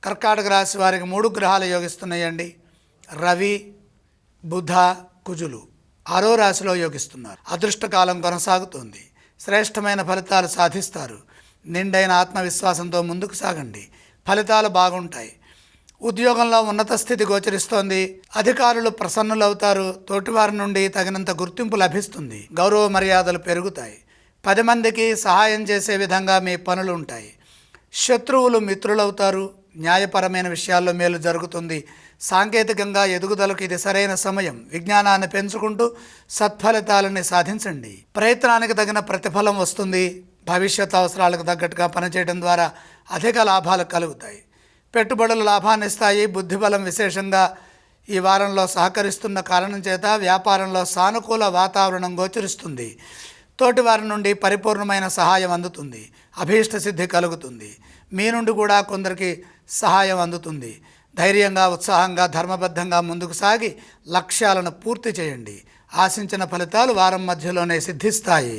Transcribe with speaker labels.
Speaker 1: కర్కాటక రాశి వారికి 3 గ్రహాలు యోగిస్తున్నాయండి. రవి, బుధ, కుజులు 6వ రాశిలో యోగిస్తున్నారు. అదృష్టకాలం కొనసాగుతుంది. శ్రేష్టమైన ఫలితాలు సాధిస్తారు. నిండైన ఆత్మవిశ్వాసంతో ముందుకు సాగండి. ఫలితాలు బాగుంటాయి. ఉద్యోగంలో ఉన్నత స్థితి గోచరిస్తోంది. అధికారులు ప్రసన్నులవుతారు. తోటివారి నుండి తగినంత గుర్తింపు లభిస్తుంది. గౌరవ మర్యాదలు పెరుగుతాయి. 10 మందికి సహాయం చేసే విధంగా మీ పనులు ఉంటాయి. శత్రువులు మిత్రులవుతారు. న్యాయపరమైన విషయాల్లో మేలు జరుగుతుంది. సాంకేతికంగా ఎదుగుదలకు ఇది సరైన సమయం. విజ్ఞానాన్ని పెంచుకుంటూ సత్ఫలితాలని సాధించండి. ప్రయత్నానికి తగిన ప్రతిఫలం వస్తుంది. భవిష్యత్ అవసరాలకు తగ్గట్టుగా పనిచేయడం ద్వారా అధిక లాభాలు కలుగుతాయి. పెట్టుబడులు లాభాన్ని ఇస్తాయి. బుద్ధిబలం విశేషంగా ఈ వారంలో సహకరిస్తున్న కారణం చేత వ్యాపారంలో సానుకూల వాతావరణం గోచరిస్తుంది. తోటివారి నుండి పరిపూర్ణమైన సహాయం అందుతుంది. అభీష్ట సిద్ధి కలుగుతుంది. మీ నుండి కూడా కొందరికి సహాయం అందుతుంది. ధైర్యంగా, ఉత్సాహంగా, ధర్మబద్ధంగా ముందుకు సాగి లక్ష్యాలను పూర్తి చేయండి. ఆశించిన ఫలితాలు వారం మధ్యలోనే సిద్ధిస్తాయి.